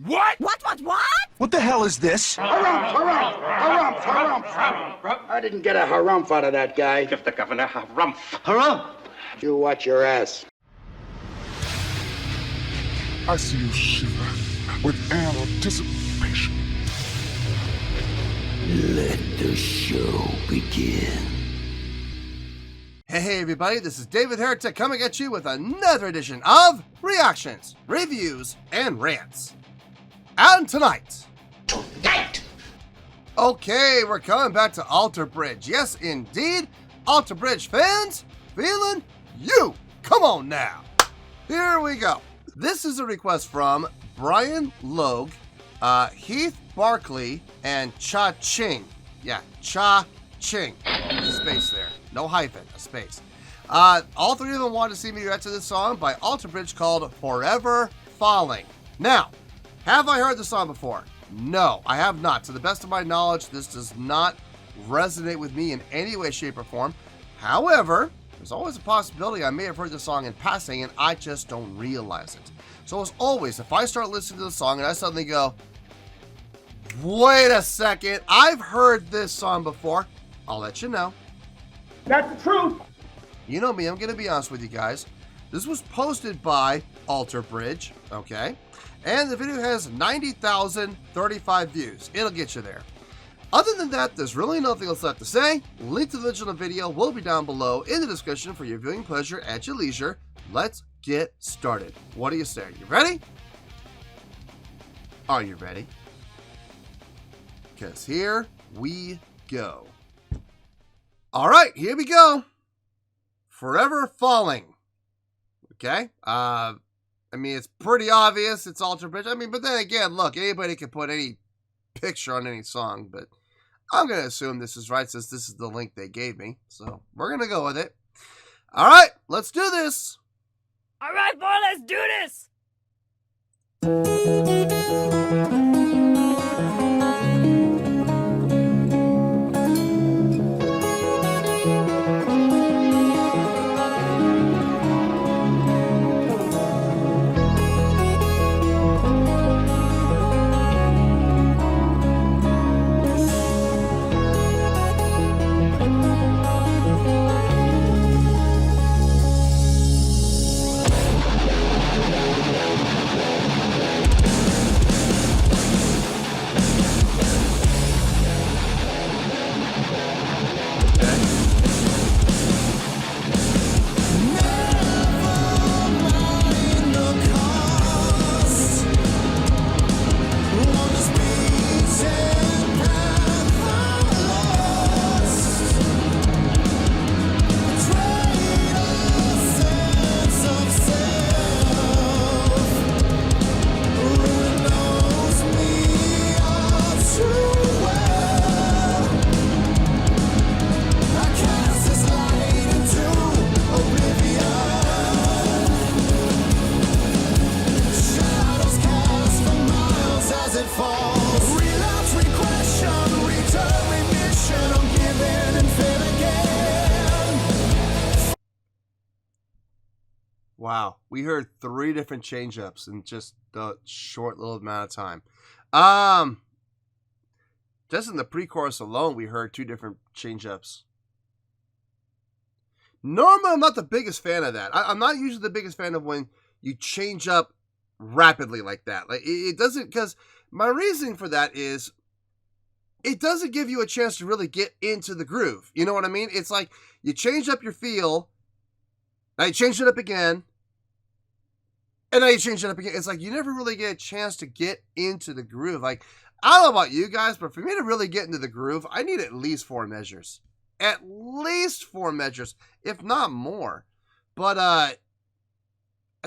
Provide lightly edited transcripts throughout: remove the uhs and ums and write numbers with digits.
What? What? What the hell is this? Harumph. I didn't get a harumph out of that guy. Give the governor harumph. Harumph! You watch your ass. I see you shiver with anticipation. Let the show begin. Hey everybody, this is David Heretic coming at you with another edition of Reactions, Reviews, and Rants. And tonight... Okay, we're coming back to Alter Bridge. Yes, indeed, Alter Bridge fans, feeling you. Come on now. Here we go. This is a request from Brian Logue, Heath Barkley, and Cha Ching. Yeah, Cha Ching. Space there. No hyphen, a space. All three of them wanted to see me react to this song by Alter Bridge called Forever Falling. Now, have I heard the song before? No, I have not. To the best of my knowledge, this does not resonate with me in any way, shape, or form. However, there's always a possibility I may have heard the song in passing and I just don't realize it. So as always, if I start listening to the song and I suddenly go, wait a second, I've heard this song before, I'll let you know. That's the truth. You know me, I'm going to be honest with you guys. This was posted by Alter Bridge, okay? And the video has 90,035 views. It'll get you there. Other than that, there's really nothing else left to say. Link to the original video will be down below in the description for your viewing pleasure at your leisure. Let's get started. What do you say? You ready? Are you ready? Because here we go. All right, here we go. Forever Falling. Okay. I mean, it's pretty obvious. It's Alter Bridge. I mean, but then again, look, anybody can put any picture on any song, but I'm going to assume this is right since this is the link they gave me. So we're going to go with it. All right, let's do this. All right, boy, let's do this. Wow, we heard 3 different change-ups in just the short little amount of time. Just in the pre-chorus alone, we heard 2 different change-ups. Normally, I'm not the biggest fan of that. I'm not usually the biggest fan of when you change up rapidly like that. Like it doesn't, because my reasoning for that is it doesn't give you a chance to really get into the groove. You know what I mean? It's like you change up your feel, now you change it up again, and now you change it up again. It's like you never really get a chance to get into the groove. Like, I don't know about you guys, but for me to really get into the groove, I need at least 4 measures. At least 4 measures, if not more. But I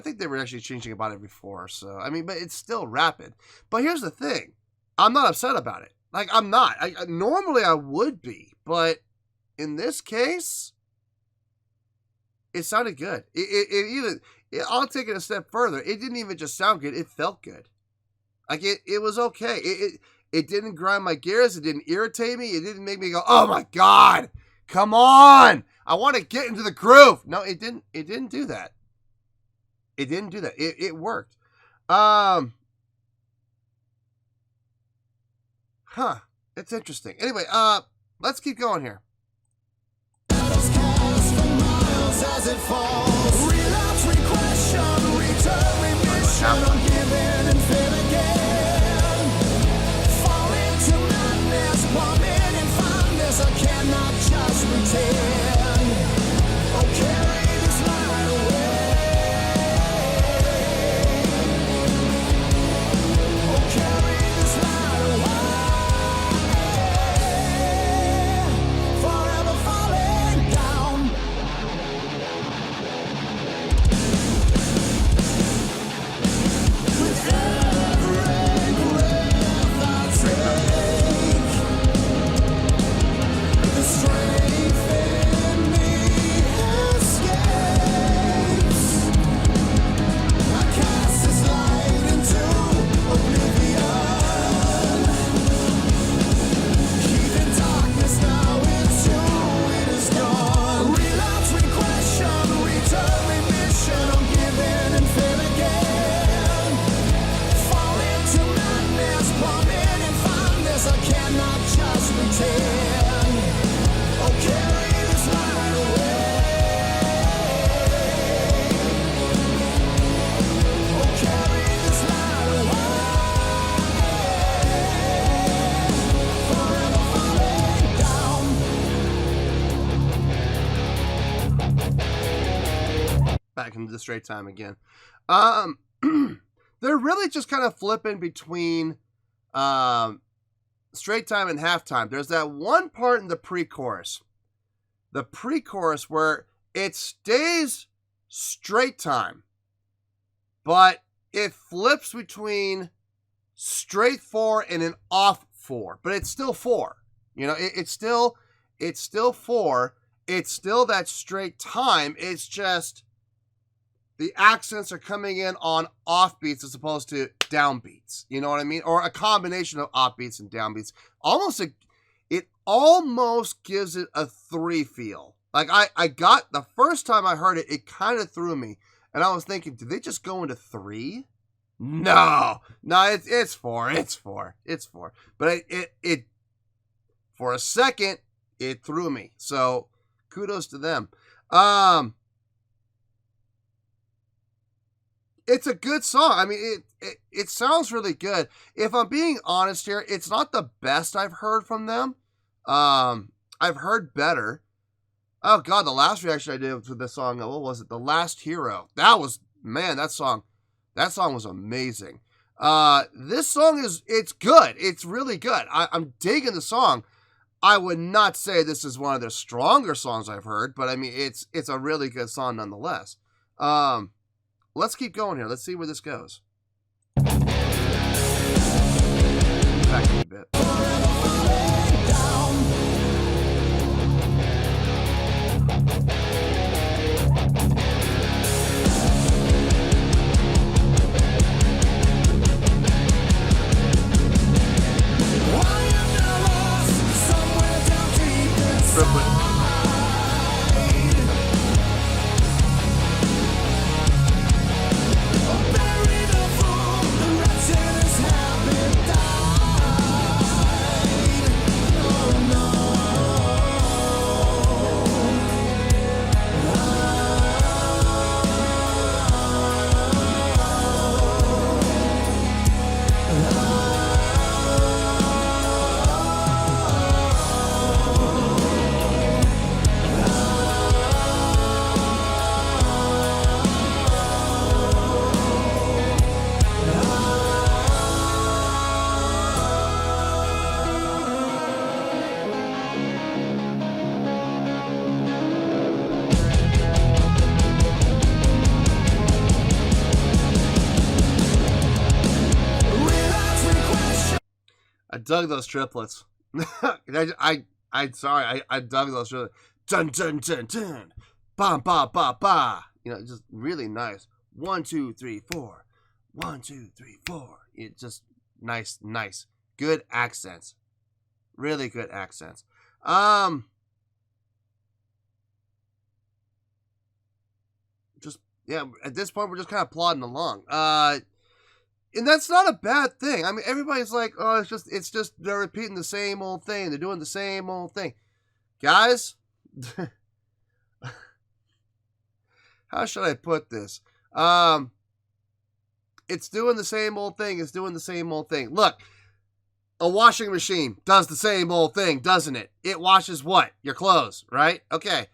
think they were actually changing about every 4. So, I mean, but it's still rapid. But here's the thing. I'm not upset about it. Like, I'm not. Normally, I would be. But in this case, it sounded good. I'll take it a step further. It didn't even just sound good. It felt good. Like, it was okay. It didn't grind my gears. It didn't irritate me. It didn't make me go, oh my God, come on. I want to get into the groove. No, it didn't do that. It didn't do that. It worked. Huh. It's interesting. Anyway, let's keep going here. Back into the straight time again. They're really just kind of flipping between straight time and halftime. There's that one part in the pre-chorus. The pre-chorus where it stays straight time, but it flips between straight 4 and an off 4. But it's still 4. You know, it's still 4. It's still that straight time. It's just the accents are coming in on offbeats as opposed to downbeats. You know what I mean? Or a combination of offbeats and downbeats. It almost gives it a 3 feel. Like I got, the first time I heard it, it kind of threw me. And I was thinking, did they just go into 3? No, it's 4. It's 4. But it for a second, it threw me. So kudos to them. It's a good song. I mean, it sounds really good. If I'm being honest here, it's not the best I've heard from them. I've heard better. Oh God, the last reaction I did to this song, what was it? The Last Hero. That song was amazing. This song it's good. It's really good. I'm digging the song. I would not say this is one of their stronger songs I've heard, but I mean, it's a really good song nonetheless. Let's keep going here. Let's see where this goes. Back a bit. Triplet. I dug those triplets. I sorry, I dug those triplets. Dun dun dun dun. Ba ba ba ba. You know, just really nice. 1 2 3 4. 1 2 3 4. It's just nice. Good accents. Really good accents. Just yeah, at this point we're just kind of plodding along. And that's not a bad thing. I mean, everybody's like, oh, it's just they're repeating the same old thing. They're doing the same old thing. Guys, how should I put this? It's doing the same old thing. It's doing the same old thing. Look, a washing machine does the same old thing, doesn't it? It washes what? Your clothes, right? Okay.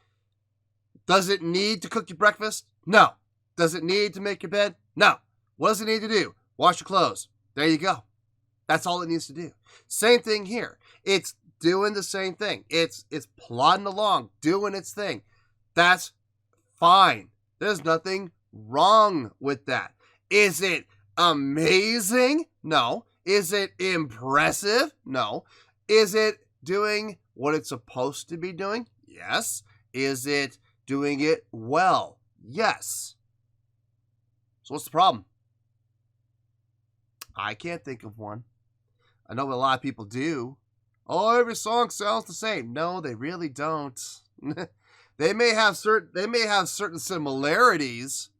Does it need to cook your breakfast? No. Does it need to make your bed? No. What does it need to do? Wash your clothes. There you go. That's all it needs to do. Same thing here. It's doing the same thing. It's plodding along, doing its thing. That's fine. There's nothing wrong with that. Is it amazing? No. Is it impressive? No. Is it doing what it's supposed to be doing? Yes. Is it doing it well? Yes. So what's the problem? I can't think of one. I know a lot of people do. Oh, every song sounds the same. No, they really don't. They may have certain similarities,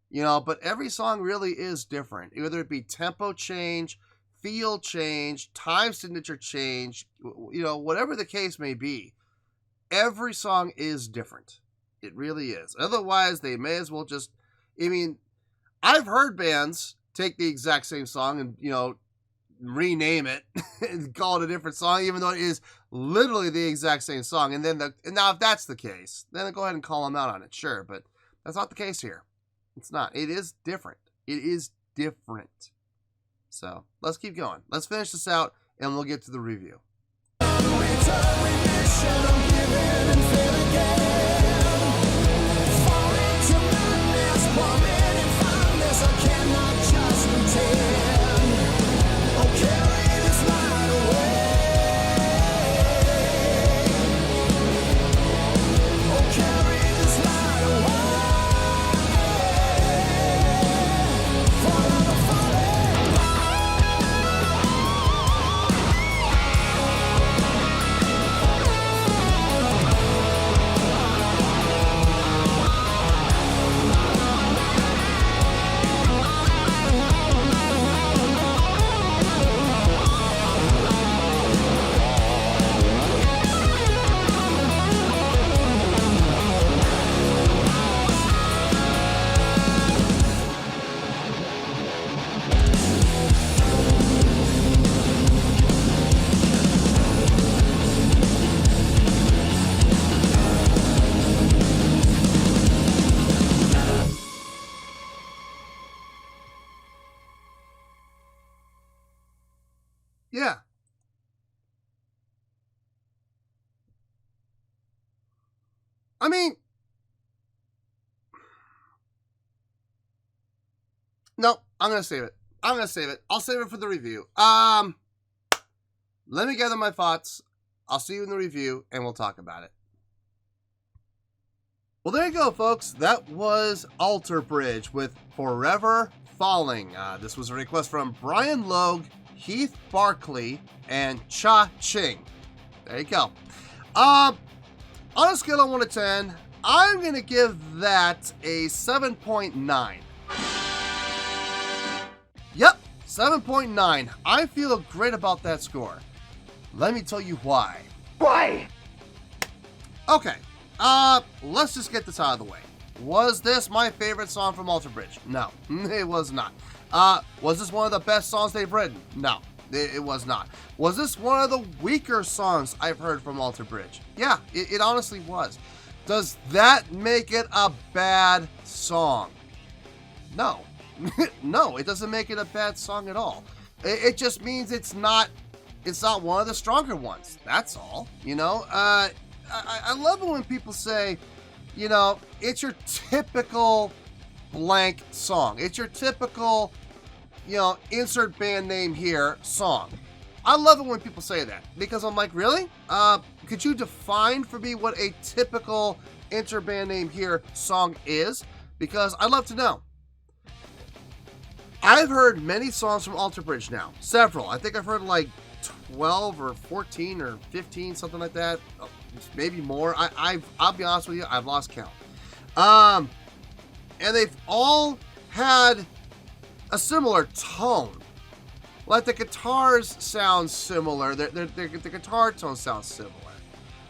you know, but every song really is different. Whether it be tempo change, feel change, time signature change, you know, whatever the case may be, every song is different. It really is. Otherwise, they may as well just, I mean, I've heard bands take the exact same song and, you know, rename it and call it a different song, even though it is literally the exact same song. And then now if that's the case, then go ahead and call them out on it, sure. But that's not the case here. It's not. It is different. It is different. So let's keep going. Let's finish this out and we'll get to the review. Yeah. I mean, no, I'm going to save it. I'll save it for the review. Let me gather my thoughts. I'll see you in the review and we'll talk about it. Well, there you go, folks. That was Alter Bridge with Forever Falling. This was a request from Brian Logue, Heath Barkley, and Cha Ching. There you go. On a scale of 1 to 10, I'm going to give that a 7.9. Yep, 7.9. I feel great about that score. Let me tell you why. Why? Okay, let's just get this out of the way. Was this my favorite song from Alter Bridge? No, it was not. Was this one of the best songs they've written? No, it was not. Was this one of the weaker songs I've heard from Alter Bridge? Yeah, it honestly was. Does that make it a bad song? No. No, it doesn't make it a bad song at all. It just means it's not one of the stronger ones. That's all. You know, I love it when people say, you know, it's your typical blank song. It's your typical, you know, insert band name here song. I love it when people say that because I'm like, really? Could you define for me what a typical insert band name here song is? Because I'd love to know. I've heard many songs from Alter Bridge now. Several. I think I've heard like 12 or 14 or 15, something like that. Maybe more. I'll be honest with you, I've lost count. And they've all had a similar tone. Like the guitars sound similar. The guitar tone sounds similar.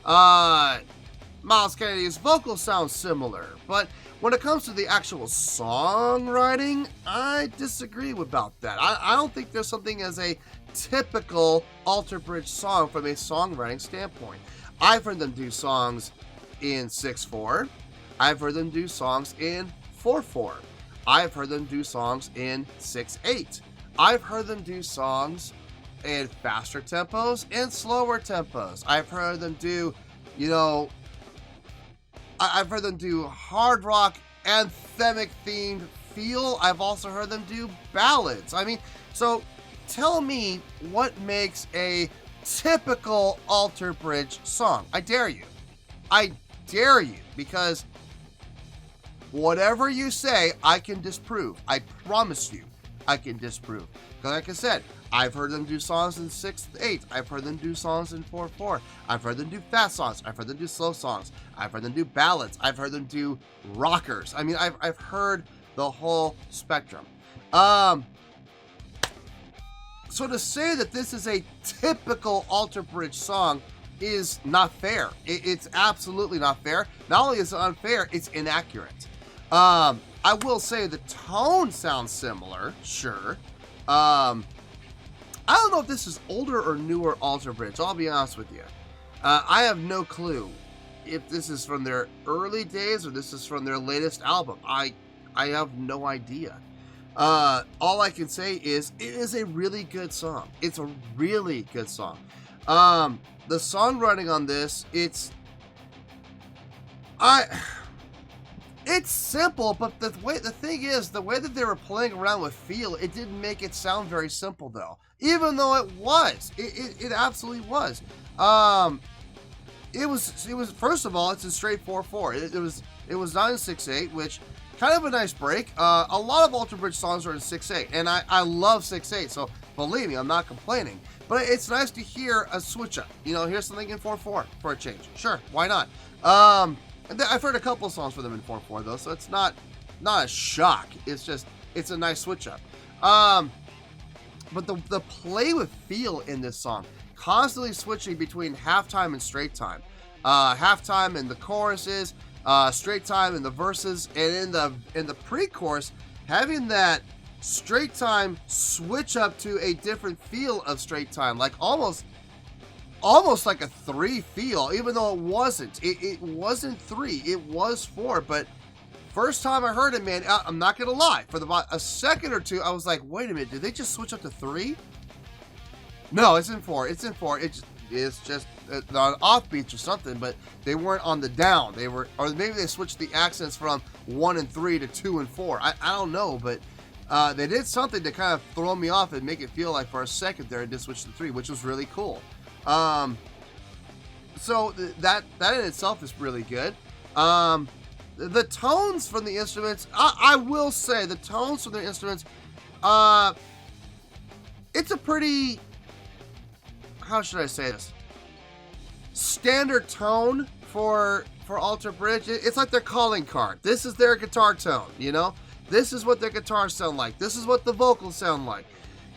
Miles Kennedy's vocals sound similar. But when it comes to the actual songwriting, I disagree about that. I don't think there's something as a typical Alter Bridge song from a songwriting standpoint. I've heard them do songs in 6/4. I've heard them do songs in 4/4. I've heard them do songs in 6/8. I've heard them do songs in faster tempos and slower tempos. I've heard them do, I've heard them do hard rock, anthemic themed feel. I've also heard them do ballads. I mean, so tell me what makes a typical Alter Bridge song. I dare you. I dare you, because whatever you say, I can disprove. I promise you, I can disprove. Because like I said, I've heard them do songs in 6/8. I've heard them do songs in 4/4. I've heard them do fast songs. I've heard them do slow songs. I've heard them do ballads. I've heard them do rockers. I mean, I've heard the whole spectrum. So to say that this is a typical Alter Bridge song is not fair. It's absolutely not fair. Not only is it unfair, it's inaccurate. I will say the tone sounds similar, sure. I don't know if this is older or newer Alter Bridge, I'll be honest with you. I have no clue if this is from their early days or this is from their latest album. I have no idea. All I can say is it is a really good song. It's a really good song. The songwriting on this, it's simple, but the thing is, the way that they were playing around with feel, it didn't make it sound very simple though. Even though it was, it absolutely was. It was first of all, it's a straight 4/4. It was not in 6/8, which kind of a nice break. A lot of Alter Bridge songs are in 6/8, and I love 6/8, so believe me, I'm not complaining. But it's nice to hear a switch up. Here's something in 4/4 for a change. Sure, why not? I've heard a couple of songs for them in 4/4 though, so it's not a shock. It's a nice switch up. But the play with feel in this song, constantly switching between halftime and straight time, halftime in the choruses, straight time in the verses, and in the pre-chorus, having that straight time switch up to a different feel of straight time, like almost like a 3 feel, even though it wasn't. It wasn't 3, it was 4. But first time I heard it, man, I'm not gonna lie, for about a second or two, I was like, wait a minute, did they just switch up to 3? No, it's in 4. It's in 4. It's just on offbeats or something, but they weren't on the down. They were, or maybe they switched the accents from 1 and 3 to 2 and 4. I don't know, but they did something to kind of throw me off and make it feel like for a second there it did switch to 3, which was really cool. So that in itself is really good. The tones from the instruments, I will say the tones from the instruments, it's a pretty, how should I say this, standard tone for Alter Bridge. It's like their calling card. This is their guitar tone, this is what their guitars sound like, this is what the vocals sound like.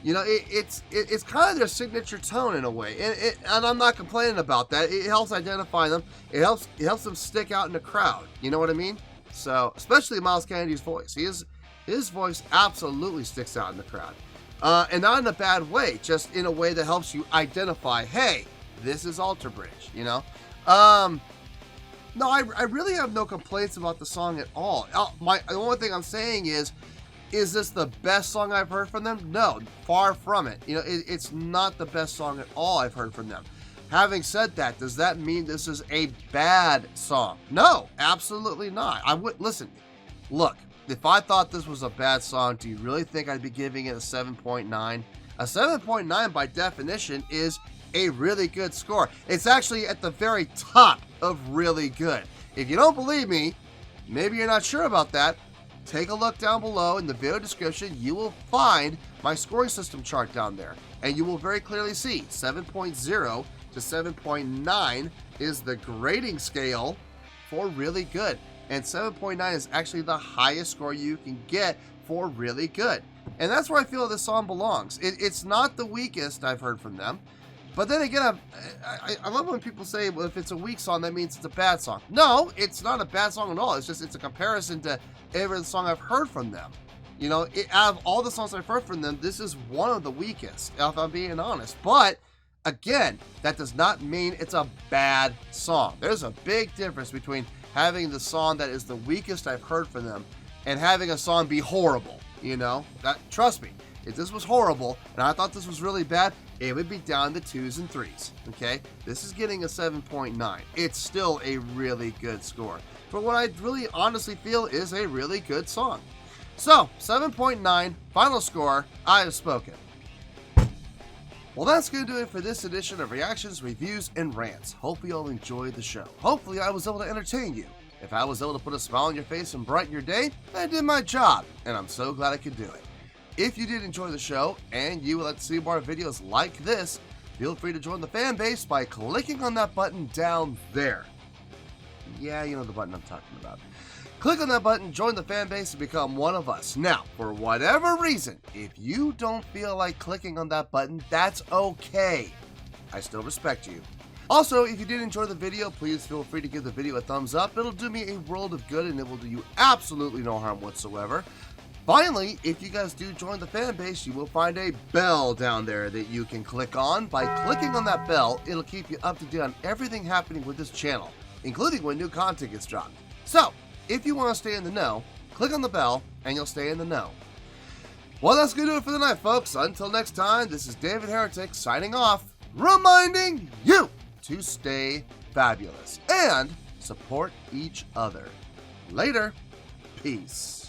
It's kind of their signature tone in a way, and I'm not complaining about that. It helps identify them. It helps them stick out in the crowd. You know what I mean? So, especially Miles Kennedy's voice. His voice absolutely sticks out in the crowd, and not in a bad way. Just in a way that helps you identify, hey, this is Alter Bridge. No, I really have no complaints about the song at all. The only thing I'm saying is this the best song I've heard from them? No, far from it. It's not the best song at all I've heard from them. Having said that, does that mean this is a bad song? No, absolutely not. Listen, look, if I thought this was a bad song, do you really think I'd be giving it a 7.9? A 7.9 by definition is a really good score. It's actually at the very top of really good. If you don't believe me, maybe you're not sure about that, take a look down below in the video description. You will find my scoring system chart down there, and you will very clearly see 7.0 to 7.9 is the grading scale for really good, and 7.9 is actually the highest score you can get for really good. And that's where I feel this song belongs. It's not the weakest I've heard from them. But then again, I love when people say, well, if it's a weak song, that means it's a bad song. No, it's not a bad song at all. It's just, it's a comparison to every song I've heard from them. You know, out of all the songs I've heard from them, this is one of the weakest, if I'm being honest. But again, that does not mean it's a bad song. There's a big difference between having the song that is the weakest I've heard from them and having a song be horrible. You know, trust me, if this was horrible and I thought this was really bad, it would be down to 2s and 3s. Okay, this is getting a 7.9. It's still a really good score for what I really honestly feel is a really good song. So 7.9, final score. I have spoken. Well, that's going to do it for this edition of Reactions, Reviews, and Rants. Hopefully you'll enjoy the show. Hopefully I was able to entertain you. If I was able to put a smile on your face and brighten your day, I did my job, and I'm so glad I could do it. If you did enjoy the show, and you would like to see more videos like this, feel free to join the fan base by clicking on that button down there. Yeah, you know the button I'm talking about. Click on that button, join the fan base, and become one of us. Now, for whatever reason, if you don't feel like clicking on that button, that's okay. I still respect you. Also, if you did enjoy the video, please feel free to give the video a thumbs up. It'll do me a world of good, and it will do you absolutely no harm whatsoever. Finally, if you guys do join the fan base, you will find a bell down there that you can click on. By clicking on that bell, it'll keep you up to date on everything happening with this channel, including when new content gets dropped. So, if you want to stay in the know, click on the bell, and you'll stay in the know. Well, that's going to do it for the night, folks. Until next time, this is David Heretic signing off, reminding you to stay fabulous and support each other. Later. Peace.